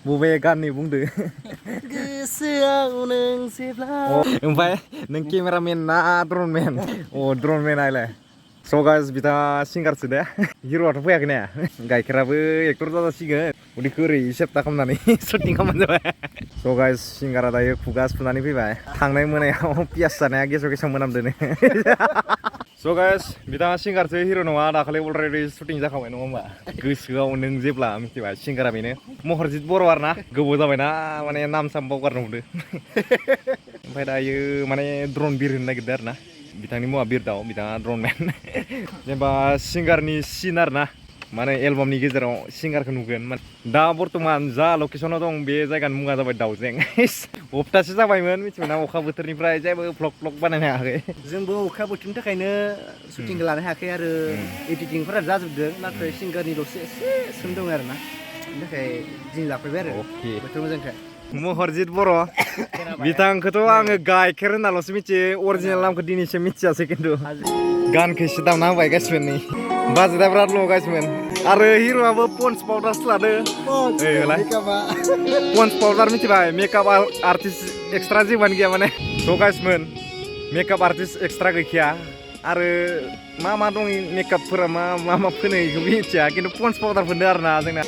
बबे गाननि बुंदो गोसोआव नों जेब्ला ओमफ्राय नों केमेरामेन ना ड्रनमेन ड्रनमेन आइलाय स' गाइस बिथाङा सिंगारसो दे हिर'आथ' फैयाखै ना गाइखेराबो एक्टर जाजासिगोन उदैखौ ओरै सेबथा खालामनानै शुटिं खालामनानै जाबाय स' गाइस सिंगारा दायो खुगा सुनानै फैबाय थांनाय मोनायाव पियास जानाया गेसाव गेसाव मोनामदों स' गाइस बिथाङा सिंगारसो हिर' नङा दाखालि अलरेडि शुटिं जाखाबाय नङा होमबा गोसोआव नों जेब्ला मिथिबाय सिंगारा बेनो महरजित बर' आरो ना गोबाव जाबायना माने नाम साम बावगारनो हमदों ओमफ्राय दायो माने ड्रन बिरहोनो नागिरदों आरो ना बिथांनि मुङा बिरदाव बिथाङा ड्रनमेन जेनेबा सिंगारनि सिन आरो ना माने एलबामनि गेजेराव सिंगारखौ नुगोन दा बर्थमान जा लकेसनाव दं बे जायगानि मुङा जाबाय दावजें हप्तासे जाबायमोन मिथिबायना अखा बोथोरनिफ्राय जेबो भ्लग बानायनो हायाखै जोंबो अखा बोथोरनि थाखायनो शुटिंखौ लानो हायाखै आरो एडिटिंफोरा जाजोबदों नाथाय सिंगारनिल'सो एसे सोम दङ आरो ना बेनि थाखाय दिन लाफैबाय आरो बोथोर मोजांखाय महरजित बर' बिथांखौथ' आङो गाइखेर होननाल'सो मिथियो अरिजिनेल नामखौ दिनैसो मिथियासै खिन्थु गानखौ एसे दामना होबाय गासिमोन नै बाजेटआ बिराद ल' गासिमोन आरो हिर'आबो पन्स पाउडारसो लादो पन्स पाउडार मिथिबाय मेकआप आर्टिस्ट एक्सट्रा जेबोआनो गैया माने स' गासिमोन मेकआप आर्टिस्ट एक्सट्रा गैखाया आरो मा दं मेकआपफोरा मा फोनो बेखौ मिथिया खिन्थु पन्स पाउडार फोनदो आरो ना जोंना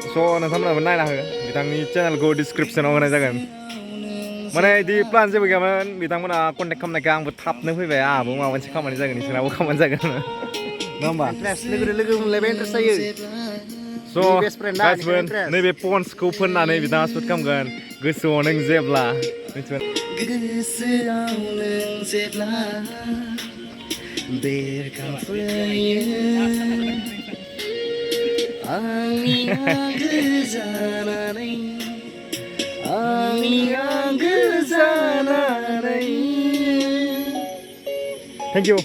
स' नोंथांमोनाबो नायना हो बिथांनि चेनेलखौ डिसक्रिपसनाव होनाय जागोन माने बिदि प्लान जेबो गैयामोन बिथांमोना कन्टेक्ट खालामनायखाय आंबो थाबनो फैबाय आंहाबो माबा मोनसे खामानि जागोन इसोराबो खामानि जागोन नङा होमबा लोगो मोनलायबाय इन्ट्रेस्ट जायो स' गाइसमोन नैबे पन्सखौ फोननानै बिथाङा शुट खालामगोन गोसोआव नों जेब्ला मिथिबाय गोसोआव नों जेब्ला बेरखांफैयो आंनि आंगो जानानै थेंक इउ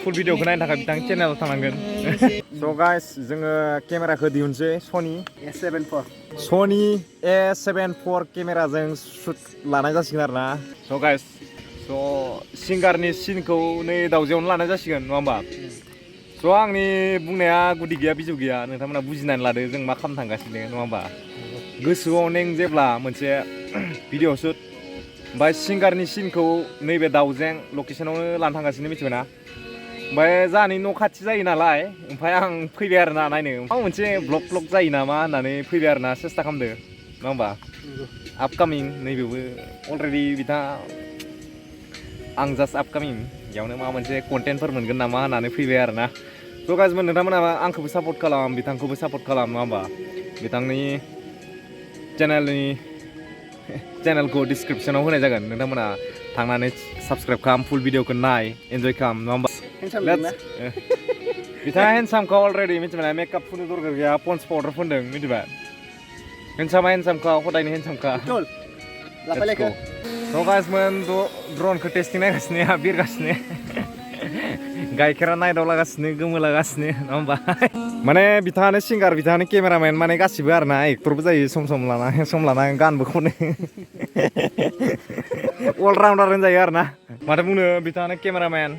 फुल भिडिअखौ नायनो थाखाय बिथांनि चेनेलाव थांनांगोन स' गाइस जोङो केमेराखौ दिहुनसै सनि A74 केमेराजों शुट लानाय जासिगोन आरो ना स' गाइस स' सिंगारनि सिनखौ नै दावजेंआवनो लानाय जासिगोन नङा होमबा स' आंनि बुंनाया गुदि गैया बिजौ गैया नोंथांमोना बुजिनानै लादो जों मा खालामनो थांगासिनो नङा होमबा गोसोआव नों जेब्ला मोनसे भिडिअ शुट ओमफ्राय सिंगारनि सिनखौ नैबे दावजें लकेसनावनो लानो थांगासिनो मिथिबायना ओमफ्राय जोंहानि न' खाथि जायो नालाय ओमफ्राय आं फैबाय आरो ना नायनो माबा मोनसे ब्लग जायो नामा होननानै फैबाय आरो ना सेस्था खालामदो नङा होमबा आपकामिं नैबेबो अलरेडि बिथाङा आं जास्ट आपकामिं बेयावनो माबा मोनसे कन्टेन्टफोर मोनगोन नामा होननानै फैबाय आरो ना स' गाइसमोन नोंथांमोना आंखौबो सापर्ट खालाम बिथांखौबो सापर्ट खालाम नङा होमबा बिथांनि चेनेलखौ डिसक्रिपसनाव होनाय जागोन नोंथांमोना थांनानै साबस्क्राइब खालाम फुल भिडिअखौ नाय एन्जय खालाम नङा होमबा बिथाङा हेन्डसामखौ अलरेडि मिथिबाय मेकआप फुननो दरकार गैया पन्स पाउडार फोनदों मिथिबाय हेन्डसामखा हदायनो हेन्डसामखा स' गाइसमोन ड्रनखौ टेस्टिं नायगासिनो बिरगासिनो गाइखेरा नायदावलागासिनो गोमोलागासिनो नङा होमबा माने बिथाङानो सिंगार बिथाङानो केमेरामेन माने गासिबो आरो ना एक्टरबो जायो सम लाना गानबो खनो अलराउन्डार होनजायो आरो ना माथो बुंनो बिथाङानो केमेरामेन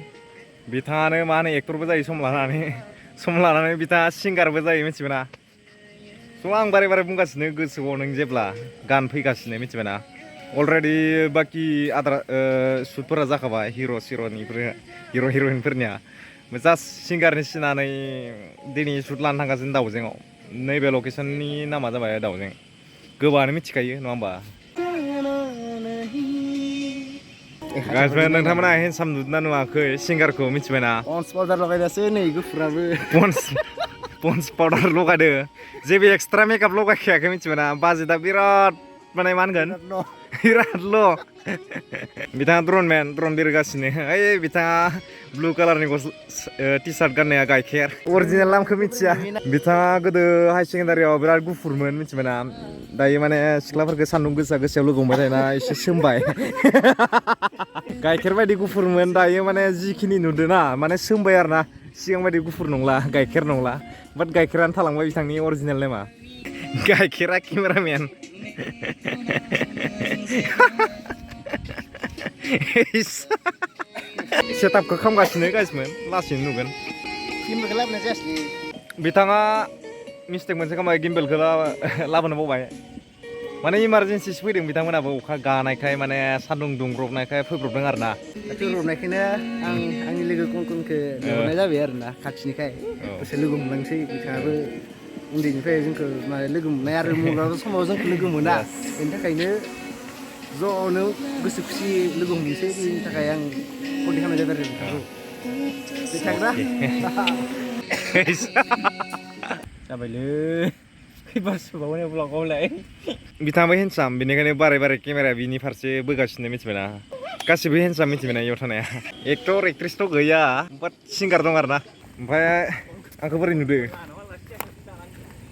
बिथाङानो मा होनो एक्टरबो जायो सम लानानै बिथाङा सिंगारबो जायो मिथिबायना स' आं बारे बुंगासिनो गोसोआव नों जेब्ला गान फैगासिनो मिथिबायना अलरेडि बाखि आद्रा शुटफोरा जाखाबाय हिर' हिर'इनफोरनिया जास्ट सिंगारनि सिनानै दिनै शुट लानो थांगासिनो दावजेंआव नैबे लकेसननि नामा जाबाय दावजें गोबाङानो मिथिखायो नङा होमबा गाइसमोन नोंथांमोना हेन्डसाम नुदोंना नुवाखै सिंगारखौ मिथिबायना पन्स पाउडार लगायदासो नै गुफुराबो पन्स पाउडार लगायदो जेबो एक्सट्रा मेकआप लगायखायाखै मिथिबायना बाजेटआ बिराद माने मा होनगोन बिराद ल' बिथाङा ड्रन बिरगासिनो ओइ बिथाङा ब्लु कालारनि टि सार्ट गाननाया गाइखेर अरिजिनेल नामखौ मिथिया बिथाङा गोदो हाई सेकेन्डारियाव बिराद गुफुरमोन मिथिबायना दायो माने सिख्लाफोरखौ सान्दुं गोसायाव लोगो हमबाय थायोना एसे सोमबाय गाइखेर बायदि गुफुरमोन दायो माने जिखिनि नुदोंना माने सोमबाय आरो ना सिगां बायदि गुफुर नंला गाइखेर नंला बाट गाइखेरानो थालांबाय बिथांनि अरिजिनेल नेमा गाइखेरा केमेरामेन सेटआपखौ खालामगासिनो गाइसमोन लासैनो नुगोन बिथाङा मिस्टेक मोनसे खालामबाय गिम्बेलखौ लाबोनो बावबाय माने इमारजेन्सिसो फैदों बिथांमोनाबो अखा गानायखाय माने सान्दुं दुंब्रबनायखाय फैब्रबदों आरो ना फैब्रबनायखायनो आं आंनि लोगो कनकनखौ लिंहरनाय जाबाय आरो ना खाथिनिखाय दसे लोगो मोनलांसै बिथाङाबो उन्दैनिफ्राय जोंखौ माने लोगो मोननाय आरो माब्लाबा समाव जोंखौ लोगो मोना बेनि थाखायनो ज'नो गोसो खुसि लोगो हमनोसै बेनि थाखाय आं कन्टेक्ट खालामनाय जाबाय आरो बिथांखौ बिथांना जाबायलै खैबार सुबावनाय ब्लगावलाय बिथाङाबो हेन्डसाम बेनिखायनो बारे बारे केमेराया बिनि फारसे बोगासिनो मिथिबायना गासिबो हेन्डसाम मिथिबायना इयाव थानाया एक्टर एक्ट्रेसथ' गैया बाट सिंगार दं आरो ना ओमफ्राय आंखौ बोरै नुदो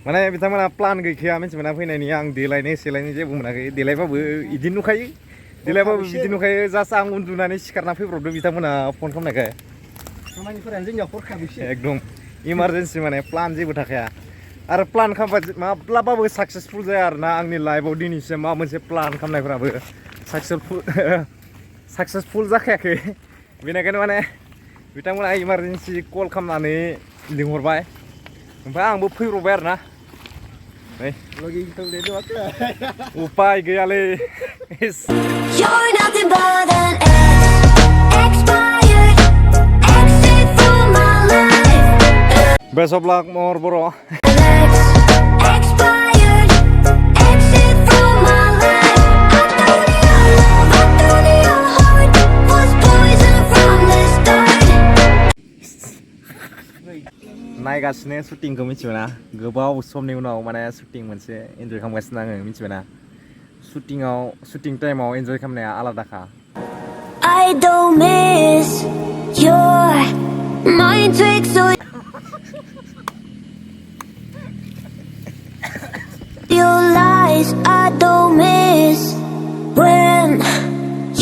माने बिथांमोना प्लान गैखाया मिथिबायना फैनायनि आं देलायनो सेलायनो जेबो मोनाखै देलायबाबो इदिनो नुखायो देलायबाबो बिदि नुखायो जास्ट आं उन्दुनानै सिखारना फैब्रबदो बिथांमोना फन खालामनायखाय खामानिफोरानो जोंनियाव हरखाबैसो एकदम इमारजेन्सि माने प्लान जेबो थाखाया आरो प्लान खालामबा माब्लाबाबो साक्सेसफुल जाया आरो ना आंनि लाइफआव दिनैसिम माबा मोनसे प्लान खालामनायफ्राबो साक्सेसफुल जाखायाखै बेनिखायनो माने बिथांमोना इमारजेन्सि कल खालामनानै लिंहरबाय ओमफ्राय आंबो फैब्रबबाय आरो ना उपाय गैयालै Best of luck more bro नायगासिनो शुटिंखौ मिथिबायना गोबाव समनि उनाव माने शुटिं मोनसे एन्जय खालामगासिनो आङो मिथिबायना शुटिं टाइमाव एन्जय खालामनाया आलादाखा I don't miss your mind tricks or your lies. I don't miss when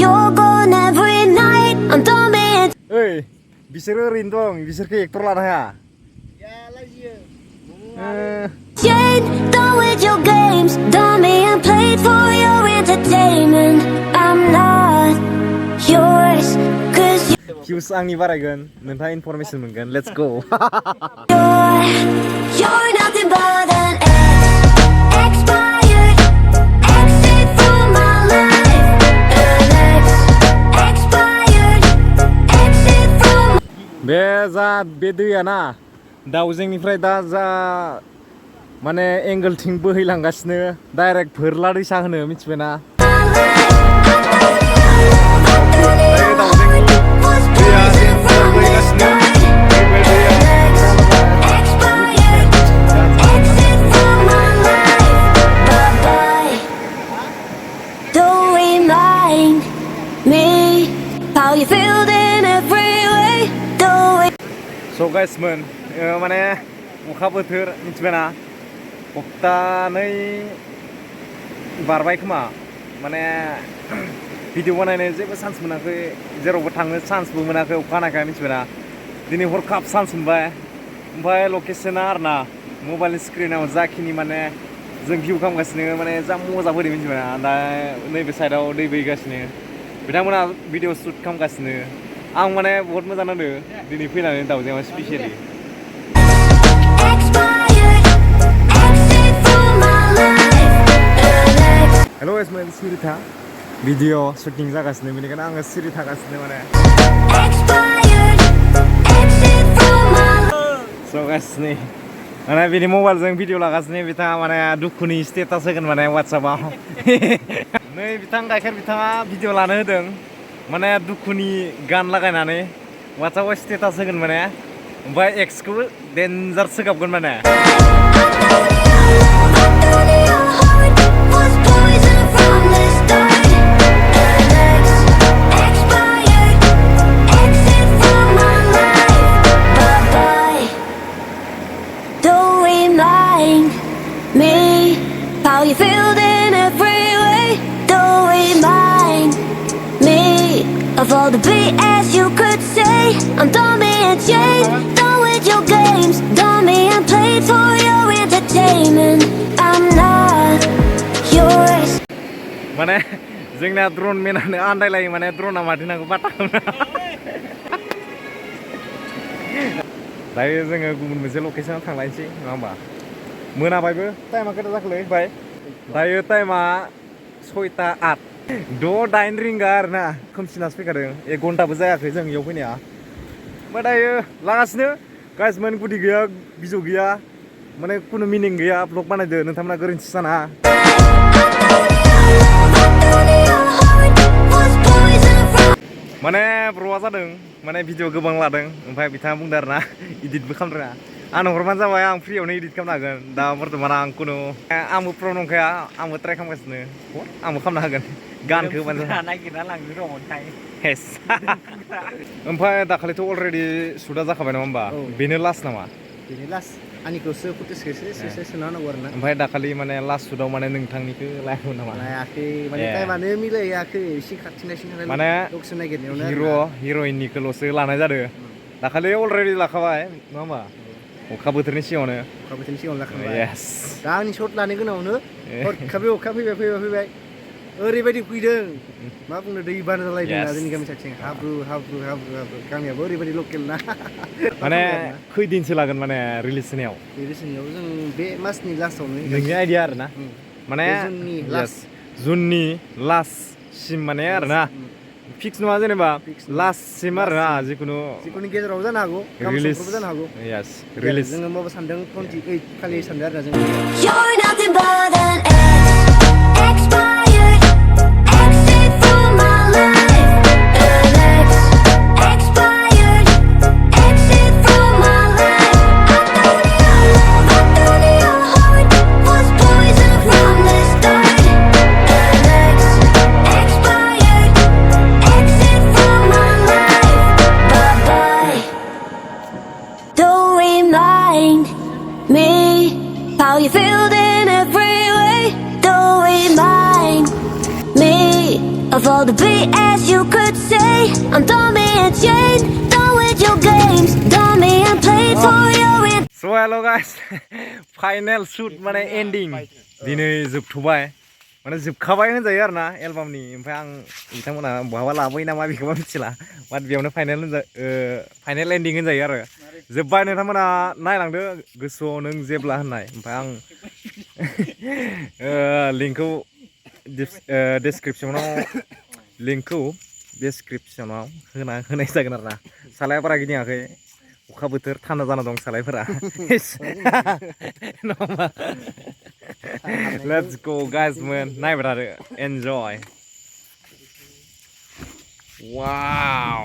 you're gone every night. I'm done being. Hey, बिसोरो ओरैनो दं बिसोरखौ एक्टर लानो हाया Jane, done with your games, done being played for your entertainment. I'm not yours, 'cause Views आंनि बारायगोन नोंथाङा information मोनगोन let's go you're nothing but an expired exit from my life. An expired exit from. बे दैया ना दाउजेंनिफ्राय दा जा माने एंगोलथिं बोहैलांगासिनो direct भोरला दैसा होनो मिथिबायना Don't remind me how you feel in every way. So guys मोन माने अखा बोथोर मिथिबायना हप्तानै बारबाय खोमा माने भिडिअ बानायनो जेबो चान्स मोनाखै जेरावबो थांनो चान्सबो मोनाखै अखा हानायखाय मिथिबायना दिनै हरखाब चान्स मोनबाय ओमफ्राय लकेसना आरो ना मबाइलनि स्क्रिनाव जाखिनि माने जों भिउ खालामगासिनो माने जा मोजां फैदों मिथिबायना दा नैबे साइडआव दै बोहैगासिनो बिथांमोना भिडिअ शुट खालामगासिनो आं माने बहुत मोजां नांदों दिनै फैनानै दाउजेंआव स्पेसियेलि हेल' एसमेन सिरि था भिडिअ शुटिं जागासिनो बेनिखायनो आङो सिरि थागासिनो माने स' गासिनो माने बिनि मबाइलजों भिडिअ लागासिनो बिथाङा माने दुखुनि स्टेटास होगोन माने वाट्सएपआव नै बिथां गाइखेर बिथाङा भिडिअ लानो होदों माने दुखुनि गान लागायनानै वाट्सएपआव स्टेटास होगोन माने ओमफ्राय एक्सखौ डेन्जार सोगाबगोन माने How you feel in every way. Don't remind me of all the BS you could say. I'm done being chased, done with your games, done being played for your entertainment. I'm not yours. माने जोंना drawn मेनानो आन्दायलायो माने ड्रना माथो नांगौ बाटा दायो जोङो गुबुन मोनसे लकेसनाव थांलायनोसै नङा होमबा मोनाबायबो टाइमा खैथा जाखोलै बाय दायो टाइमा 6:08 6-8 रिंगा आरोना खोमसिनासो फैखादों 1 घन्टाबो जायाखै जों इयाव फैनाया ओमफ्राय दायो लागासिनो गाइस माने गुदि गैया बिजौ गैया माने खुनु मिनिं गैया ब्लग बानायदो नोंथांमोना गोरोन्थि साना माने ब्र'आ जादों माने भिडिअ गोबां लादों ओमफ्राय बिथाङा बुंदों आरोना इदिटबो खालामनो रोङा आंनो हरबानो जाबाय आं फ्रियावनो इदिट खालामनो हागोन दा बर्थमान आं खुनु आंबो प्र' नंखाया आंबो ट्राइ खालामगासिनो आंबो खालामनो हागोन गानखौ होबानो जाबाय नागिरना लांनो दङमोनथाय हेस ओमफ्राय दाखालिथ' अलरेडि सुटआ जाखाबाय नङा होमबा बेनो लास्ट नामा बेनो लास्ट आंनिखौसो फुटेजखौसो सोना होनांगौ आरोना ओमफ्राय दाखालि माने लास्ट सुटआव माने नोंथांनिखौ लायाखैमोन नामा लायाखै माने टाइमानो मिलायाखै एसे खाथिनायसिन माने लकेसन नागिरनायावनो हिर'इननिखौल'सो लानाय जादों दाखालि अलरेडि लाखाबाय नङा होमबा अखा बोथोरनि सिगाङावनो अखा बोथोरनि सिगाङावनो लाखाबाय येस दा आंनि शट लानो गोनाङावनो हरखाबै अखा फैबाय ओरैबायदि फैदों मा बुंनो दै बाना जालायदों ना जोंनि गामि साइडथिं हाब्रु गामियाबो ओरैबायदि लकेल ना माने खैदिनसो लागोन माने रिलिज होनायाव रिलिजनियाव जों बे मासनि लास्टआवनो नोंनि आइडिया आरोना माने जुननि लास्टसिम माने आरोना फिक्स नङा जेनेबा लास्टसिम आरोना जिखुनु गेजेराव जानो हागौ रिलिज जानो हागौ यस रिलिज जोङो माबा सानदों 28 खालि सानदों आरोना जों You're nothing but an expired exit from my life. An expired exit from my life. I thought your heart was poison from the start. An expired exit from my life. Bye-bye. Don't remind me how you feel in every way. Don't remind me of all the BS you could say. I'm dummy and chained, done with your games. Dummy and played for your So hello guys final shoot माने एन्डिं दिनै जोबथ'बाय माने जोबखाबाय होनजायो आरोना एलबामनि ओमफ्राय आं बिथांमोना बहाबा लाबोयो नामा बेखौबा मिथिला बाट बेयावनो फाइनेल एन्डिं होनजायो आरो जोब्बाय नोंथांमोना नायलांदो गोसोआव नों जेब्ला होननाय ओमफ्राय आं लिंकखौ डेसक्रिपसनाव होनाय जागोन आरोना सालाया बारा गिदिङाखै अखा बोथोर थान्दा जाना दं सालायफोरा लेट्स गो गाइस man नायबाय थादो एन्जय वाव